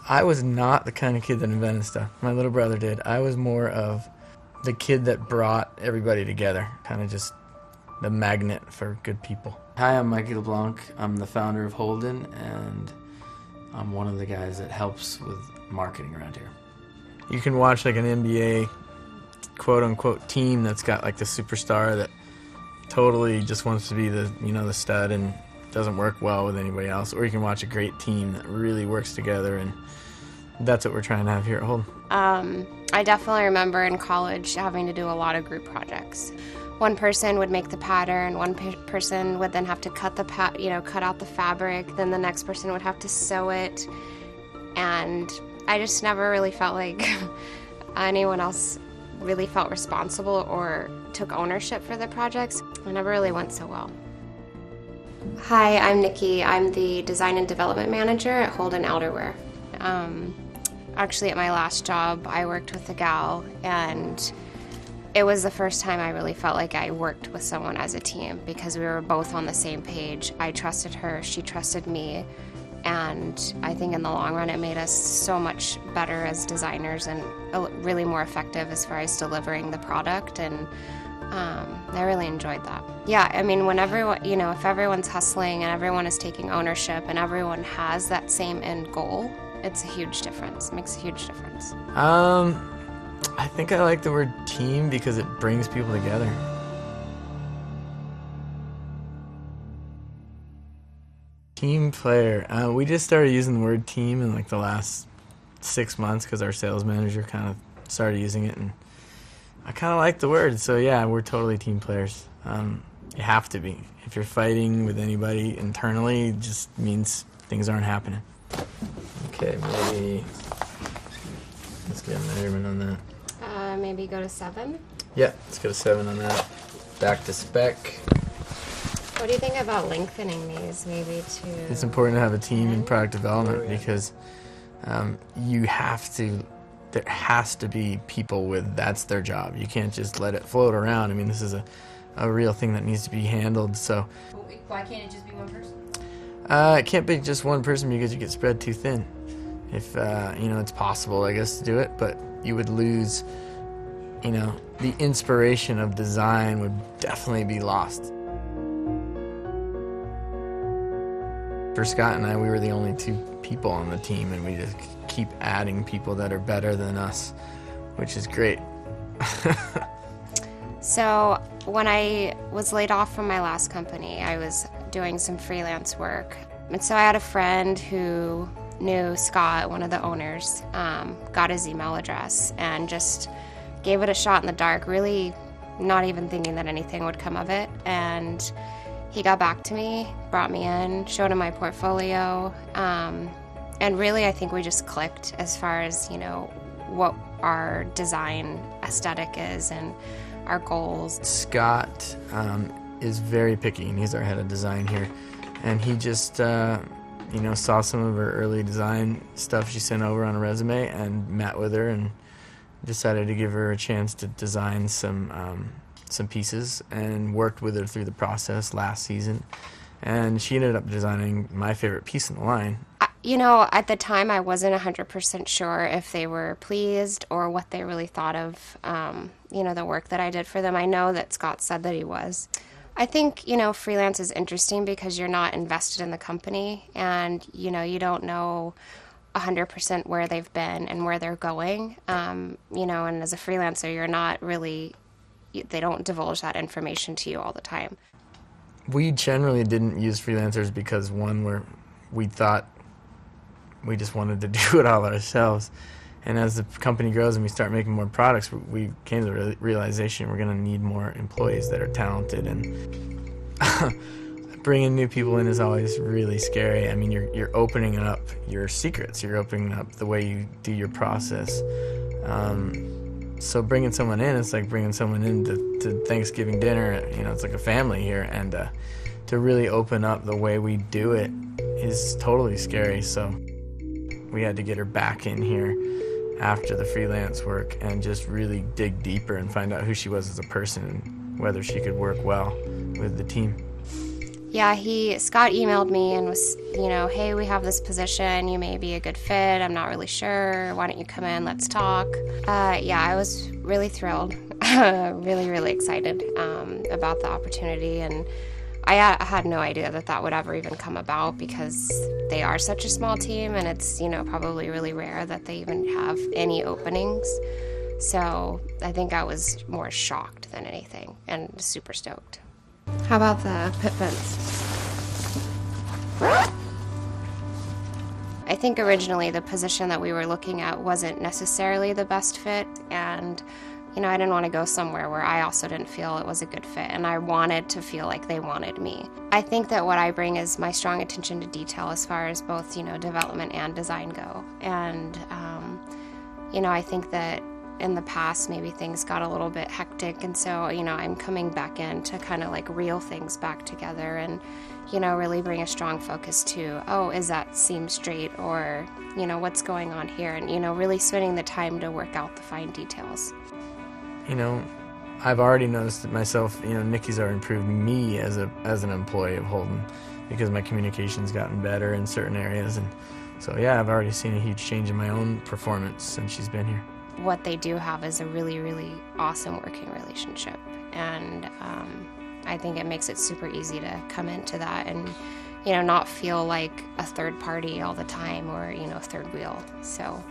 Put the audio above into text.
I was not the kind of kid that invented stuff. My little brother did. I was more of the kid that brought everybody together, kind of just the magnet for good people. Hi, I'm Mikey LeBlanc. I'm the founder of Holden, and I'm one of the guys that helps with marketing around here. You can watch like an NBA quote-unquote team that's got like the superstar that totally just wants to be the stud and doesn't work well with anybody else, or you can watch a great team that really works together, and that's what we're trying to have here at Holden. I definitely remember in college having to do a lot of group projects. One person would make the pattern, one person would then have to cut cut out the fabric, then the next person would have to sew it, and I just never really felt like anyone else really felt responsible or took ownership for the projects. It never really went so well. Hi, I'm Nikki. I'm the Design and Development Manager at Holden Outerwear. Actually, at my last job, I worked with a gal, and it was the first time I really felt like I worked with someone as a team because we were both on the same page. I trusted her, she trusted me, and I think in the long run it made us so much better as designers and really more effective as far as delivering the product, and I really enjoyed that. Yeah, I mean, when everyone, if everyone's hustling and everyone is taking ownership and everyone has that same end goal, it's a huge difference. It makes a huge difference. I think I like the word team because it brings people together. Team player. We just started using the word team in like the last 6 months because our sales manager kind of started using it, and I kind of like the word. So yeah, we're totally team players. You have to be. If you're fighting with anybody internally, it just means things aren't happening. Okay, maybe let's get a measurement on that. Maybe go to 7. Yeah, let's go to 7 on that. Back to spec. What do you think about lengthening these maybe to... It's important to have a team in product development because there has to be people that's their job. You can't just let it float around. I mean, this is a real thing that needs to be handled, so... Why can't it just be one person? It can't be just one person because you get spread too thin. If, it's possible, I guess, to do it, but you would lose, the inspiration of design would definitely be lost. For Scott and I, we were the only 2 people on the team, and we just keep adding people that are better than us, which is great. So when I was laid off from my last company, I was doing some freelance work. And so I had a friend who knew Scott, one of the owners, got his email address and just gave it a shot in the dark, really not even thinking that anything would come of it. And he got back to me, brought me in, showed him my portfolio, and really I think we just clicked as far as, what our design aesthetic is and our goals. Scott is very picky, and he's our head of design here. And he just, saw some of her early design stuff she sent over on a resume and met with her and decided to give her a chance to design some pieces, and worked with her through the process last season. And she ended up designing my favorite piece in the line. At the time I wasn't 100% sure if they were pleased or what they really thought of, the work that I did for them. I know that Scott said that he was. I think, freelance is interesting because you're not invested in the company, and, you don't know 100% where they've been and where they're going. And as a freelancer, you're not really, they don't divulge that information to you all the time. We generally didn't use freelancers because, one, we thought we just wanted to do it all ourselves. And as the company grows and we start making more products, we came to the realization we're going to need more employees that are talented. And bringing new people in is always really scary. I mean, you're opening up your secrets. You're opening up the way you do your process. So bringing someone in, it's like bringing someone in to Thanksgiving dinner. It's like a family here. And to really open up the way we do it is totally scary. So we had to get her back in here after the freelance work and just really dig deeper and find out who she was as a person and whether she could work well with the team. Yeah, Scott emailed me and was, hey, we have this position. You may be a good fit. I'm not really sure. Why don't you come in? Let's talk. Yeah, I was really thrilled, really, really excited about the opportunity. And I had no idea that would ever even come about because they are such a small team, and it's, probably really rare that they even have any openings. So I think I was more shocked than anything and super stoked. How about the pit fence? I think originally the position that we were looking at wasn't necessarily the best fit, and I didn't want to go somewhere where I also didn't feel it was a good fit, and I wanted to feel like they wanted me. I think that what I bring is my strong attention to detail as far as both, development and design go. And, I think that in the past maybe things got a little bit hectic, and so, I'm coming back in to kind of like reel things back together and, really bring a strong focus to, oh, is that seam straight, or, what's going on here, and, really spending the time to work out the fine details. I've already noticed it myself. Nikki's already improved me as an employee of Holden because my communication's gotten better in certain areas, and so yeah, I've already seen a huge change in my own performance since she's been here. What they do have is a really, really awesome working relationship, and I think it makes it super easy to come into that and not feel like a third party all the time, or third wheel. So